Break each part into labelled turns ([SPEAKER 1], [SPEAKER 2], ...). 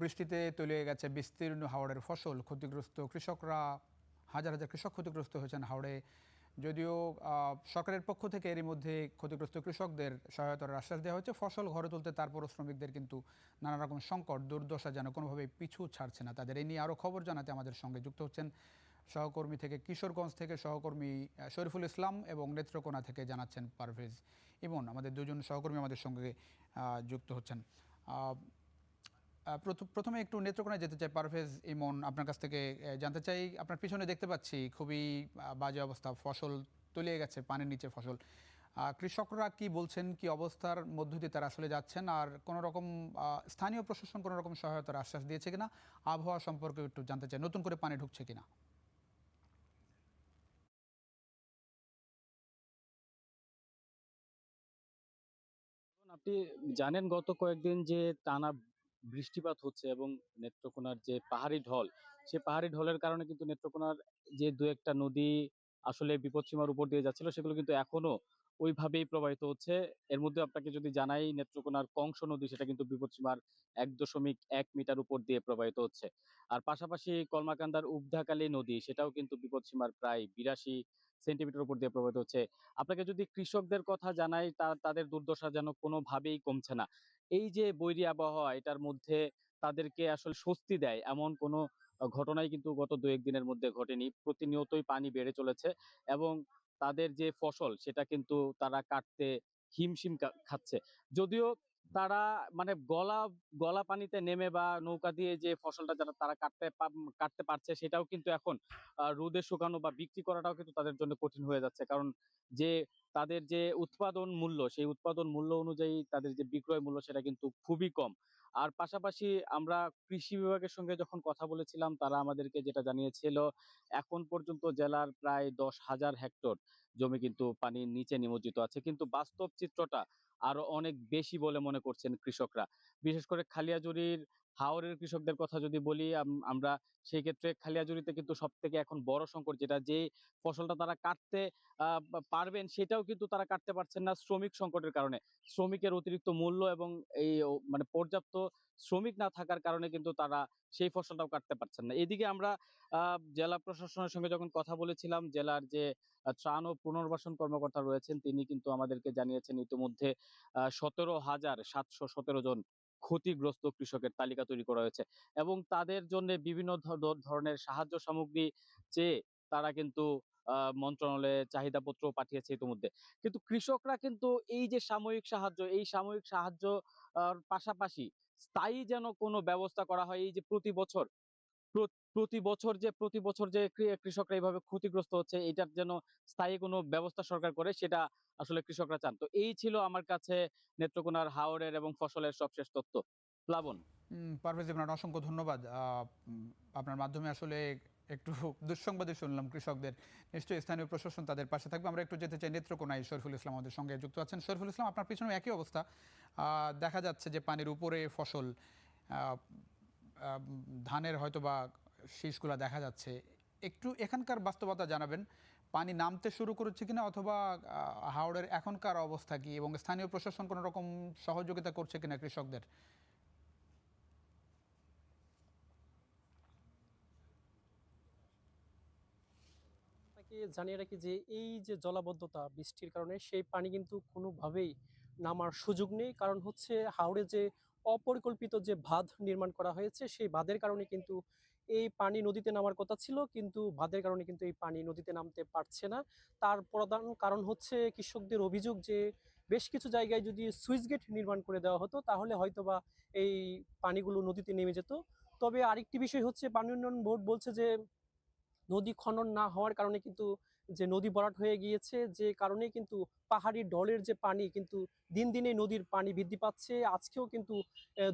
[SPEAKER 1] বৃষ্টিতে তলিয়ে গেছে বিস্তীর্ণ হাওড়ের ফসল। ক্ষতিগ্রস্ত কৃষকরা, হাজার হাজার কৃষক ক্ষতিগ্রস্ত হয়েছেন হাওড়ে। যদিও সরকারের পক্ষ থেকে এরই মধ্যে ক্ষতিগ্রস্ত কৃষকদের সহায়তার আশ্বাস দেওয়া হয়েছে, ফসল ঘরে তুলতে তারপরও শ্রমিকদের কিন্তু নানা রকম সংকট, দুর্দশা যেন কোনোভাবেই পিছু ছাড়ছে না তাদের। এই নিয়ে আরও খবর জানাতে আমাদের সঙ্গে যুক্ত হচ্ছেন সহকর্মী থেকে, কিশোরগঞ্জ থেকে সহকর্মী শরীফুল ইসলাম এবং নেত্রকোনা থেকে জানাচ্ছেন পারভেজ ইমন। আমাদের দুজন সহকর্মী আমাদের সঙ্গে যুক্ত হচ্ছেন। প্রথমে একটু নেত্রকোনায় যেতে চাই। পারভেজ ইমন, আপনার কাছ থেকে জানতে চাই, আপনার পিছনে দেখতে পাচ্ছি খুবই বাজে অবস্থা, ফসল তলিয়ে গেছে, পানির নিচে ফসল। কৃষকরা কি বলছেন, কি অবস্থার মধ্য দিয়ে তারা আসলে যাচ্ছেন, আর কোনো রকম স্থানীয় প্রশাসন কোনো রকম সহায়তার আশ্বাস দিয়েছে কিনা, আবহাওয়া সম্পর্কে একটু জানতে চাই, নতুন করে পানি ঢুকছে কিনা?
[SPEAKER 2] আপনি জানেন গত কয়েকদিন যে টানা বৃষ্টিপাত হচ্ছে এবং নেত্রকোনার যে পাহাড়ি ঢল, সে পাহাড়ি ঢলের কারণে কিন্তু নেত্রকোনার যে দু একটা নদী আসলে বিপদসীমার উপর দিয়ে যাচ্ছিল, সেগুলো কিন্তু এখনো ওইভাবেই প্রবাহিত হচ্ছে। এর মধ্যে আপনাকে যদি জানাই, নেত্রকোনার কংস নদী সেটা কিন্তু বিপদসীমার 1.1 মিটার উপর দিয়ে প্রবাহিত হচ্ছে। আর পাশাপাশি কলমাকান্দার উবধাকালী নদী, সেটাও কিন্তু বিপদসীমার প্রায় 82 সেন্টিমিটার উপর দিয়ে প্রবাহিত হচ্ছে। আপনাকে যদি কৃষকদের কথা জানাই, তাদের দুর্দশা যেন কোনোভাবেই কমছে না। এই যে বৈরী আবহাওয়া, এটার মধ্যে তাদেরকে আসলে স্বস্তি দেয় এমন কোনো ঘটনাই কিন্তু গত 2-1 দিনের মধ্যে ঘটেনি। প্রতিনিয়তই পানি বেড়ে চলেছে এবং তাদের যে ফসল সেটা কিন্তু তারা কাটতে হিমশিম খাচ্ছে। যদিও তারা মানে গলা গলা পানিতে নেমে বা নৌকা দিয়ে যে ফসলটা যারা তারা কাটতে পারছে, সেটাও কিন্তু এখন রোদে শুকানো বা বিক্রি করাটাও কিন্তু তাদের জন্য কঠিন হয়ে যাচ্ছে। কারণ যে তাদের যে উৎপাদন মূল্য, সেই উৎপাদন মূল্য অনুযায়ী তাদের যে বিক্রয় মূল্য সেটা কিন্তু খুবই কম। আর পাশাপাশি আমরা কৃষি বিভাগের সঙ্গে যখন কথা বলেছিলাম, তারা আমাদেরকে যেটা জানিয়েছিল, এখন পর্যন্ত জেলার প্রায় 10,000 হেক্টর জমি কিন্তু পানির নিচে নিমজ্জিত আছে। কিন্তু বাস্তব চিত্রটা আরো অনেক বেশি বলে মনে করছেন কৃষকরা। বিশেষ করে খালিয়াজুড়ির, হাওরের কৃষকদের কথা যদি বলি, আমরা সেই ক্ষেত্রে খালিয়াজুড়িতে কিন্তু সবথেকে এখন বড় সংকট, যেটা যে ফসলটা তারা কাটতে পারবেন সেটাও কিন্তু তারা কাটতে পারছেন না শ্রমিক সংকটের কারণে। শ্রমিকের অতিরিক্ত মূল্য এবং মানে পর্যাপ্ত শ্রমিক না থাকার কারণে কিন্তু তারা সেই ফসলটাও কাটতে পারছেন না। এদিকে আমরা জেলা প্রশাসনের সঙ্গে যখন কথা বলেছিলাম, জেলার যে ত্রাণ ও পুনর্বাসন কর্মকর্তা রয়েছেন, তিনি কিন্তু আমাদেরকে জানিয়েছেন ইতিমধ্যে 17,717 জন ক্ষতিগ্রস্ত কৃষকের তালিকা তৈরি করা হয়েছে এবং তাদের জন্য বিভিন্ন ধরনের সাহায্য সামগ্রী চেয়ে তারা কিন্তু মন্ত্রণালয়ে চাহিদাপত্র পাঠিয়েছে ইতিমধ্যে। কিন্তু কৃষকরা কিন্তু এই যে সাময়িক সাহায্য, এই সাময়িক সাহায্য পাশাপাশি স্থায়ী যেন কোনো ব্যবস্থা করা হয়। এই যে প্রতি বছর যে কৃষকরা এইভাবে ক্ষতিগ্রস্ত হচ্ছে, এটার যেন স্থায়ী কোনো ব্যবস্থা সরকার করে, সেটা আসলে কৃষকরা চান। তো এই ছিল আমার কাছে নেত্রকোনার হাওরের এবং ফসলের সবশেষ তথ্য। প্লাবন।
[SPEAKER 1] পারভেজ ইমরান, অসংখ্য ধন্যবাদ। আপনার মাধ্যমে আসলে একটু দুঃসংবাদই শুনলাম কৃষকদের। নিশ্চয়ই স্থানীয় প্রশাসন তাদের পাশে থাকবে। আমরা একটু যেতে চাই নেত্রকোনায়, শরীফুল ইসলাম আমাদের সঙ্গে যুক্ত আছেন। শরীফুল ইসলাম, আপনার পিছনে একই অবস্থা, দেখা যাচ্ছে যে পানির উপরে ফসল, আহ, আহ, ধানের হয়তো বা শীষগুলা দেখা যাচ্ছে। একটু এখানকার বাস্তবতা জানাবেন, পানি নামতে শুরু করেছে কিনা, অথবা হাওড়ের এখনকার অবস্থা কি, এবং স্থানীয় প্রশাসন কোনো রকম সহযোগিতা করছে কিনা কৃষকদের?
[SPEAKER 3] আপনাকে জানিয়ে রাখি যে এই যে জলাবদ্ধতা বৃষ্টির কারণে, সেই পানি কিন্তু কোনোভাবেই নামার সুযোগ নেই। কারণ হচ্ছে হাওড়ে যে অপরিকল্পিত যে বাঁধ নির্মাণ করা হয়েছে, সেই বাঁধের কারণে কিন্তু এই পানি নদীতে নামার কথা ছিল, কিন্তু বাঁধের কারণে কিন্তু এই পানি নদীতে নামতে পারছে না। তার প্রধান কারণ হচ্ছে কৃষকদের অভিযোগ যে বেশ কিছু জায়গায় যদি সুইচ গেট নির্মাণ করে দেওয়া হতো, তাহলে হয়তোবা এই পানিগুলো নদীতে নেমে যেত। তবে আরেকটি বিষয় হচ্ছে, পানি উন্নয়ন বোর্ড বলছে যে নদী খনন না হওয়ার কারণে কিন্তু যে নদী ভরাট হয়ে গিয়েছে, যে কারণে কিন্তু পাহাড়ি ঢলের যে পানি কিন্তু দিন দিনে নদীর পানি বৃদ্ধি পাচ্ছে। আজকেও কিন্তু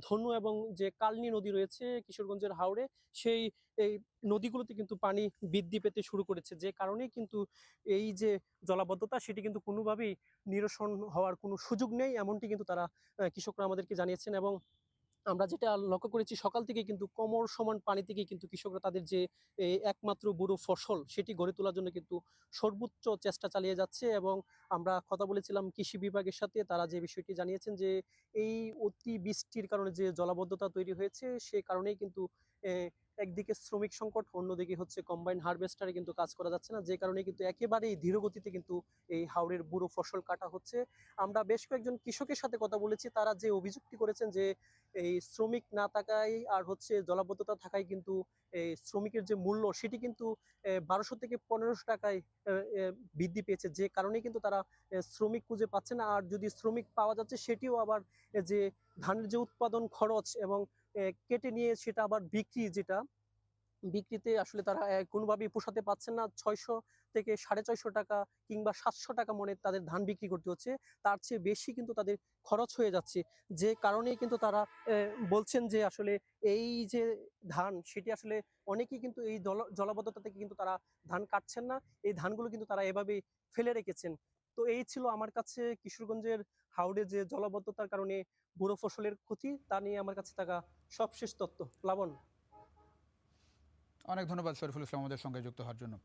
[SPEAKER 3] ধনু এবং যে কালনী নদী রয়েছে কিশোরগঞ্জের হাওরে, সেই এই নদীগুলোতে কিন্তু পানি বৃদ্ধি পেতে শুরু করেছে, যে কারণে কিন্তু এই যে জলাবদ্ধতা, সেটি কিন্তু কোনোভাবেই নিরসন হওয়ার কোনো সুযোগ নেই, এমনটি কিন্তু তারা কৃষকরা আমাদেরকে জানিয়েছেন। এবং আমরা যেটা লক্ষ্য করেছি সকাল থেকে কিন্তু কোমর সমান পানি থেকে কিন্তু কৃষকরা তাদের যে একমাত্র বড় ফসল সেটি গড়ে তোলার জন্য কিন্তু সর্বোচ্চ চেষ্টা চালিয়ে যাচ্ছে। এবং আমরা কথা বলেছিলাম কৃষি বিভাগের সাথে, তারা যে বিষয়টি জানিয়েছেন যে এই অতি বৃষ্টির কারণে যে জলাবদ্ধতা তৈরি হয়েছে সে কারণেই কিন্তু একদিকে শ্রমিক সংকট, অন্যদিকে হচ্ছে কম্বাইন হারভেস্টারে কিন্তু কাজ করা যাচ্ছে না, যে কারণে কিন্তু একেবারেই ধীর গতিতে কিন্তু এই হাওরের বুড়ো ফসল কাটা হচ্ছে। আমরা বেশ কয়েকজন কৃষকের সাথে কথা বলেছি, তারা যে অভিযুক্তি করেছেন যে এই শ্রমিক না থাকায় আর হচ্ছে জলাবদ্ধতা থাকায় কিন্তু এই শ্রমিকের যে মূল্য সেটি কিন্তু 1200 থেকে 1500 টাকায় বৃদ্ধি পেয়েছে, যে কারণেই কিন্তু তারা শ্রমিক খুঁজে পাচ্ছে না। আর যদি শ্রমিক পাওয়া যাচ্ছে সেটিও আবার যে ধানের যে উৎপাদন খরচ এবং কেটে নিয়ে সেটা আবার বিক্রিতে আসলে তারা কোনোভাবেই পোষাতে পারছেন না। 600 থেকে 650 টাকা কিংবা 700 টাকা মনে তাদের ধান বিক্রি করতে হচ্ছে। তার চেয়ে বেশি কিন্তু তাদের খরচ হয়ে যাচ্ছে। যে কারণেই কিন্তু তারা বলছেন যে আসলে এই যে ধান সেটি আসলে অনেকেই কিন্তু এই জলাবদ্ধতা থেকে কিন্তু তারা ধান কাটছেন না। এই ধানগুলো কিন্তু তারা এভাবেই ফেলে রেখেছেন। তো এই ছিল আমার কাছে কিশোরগঞ্জের হাওড়ে যে জলাবদ্ধতার কারণে বুড়ো ফসলের ক্ষতি তা নিয়ে আমার কাছে থাকা সবশেষ তথ্য। প্লাবন।
[SPEAKER 1] অনেক ধন্যবাদ শরীফুল ইসলাম আমাদের সঙ্গে যুক্ত হওয়ার জন্য।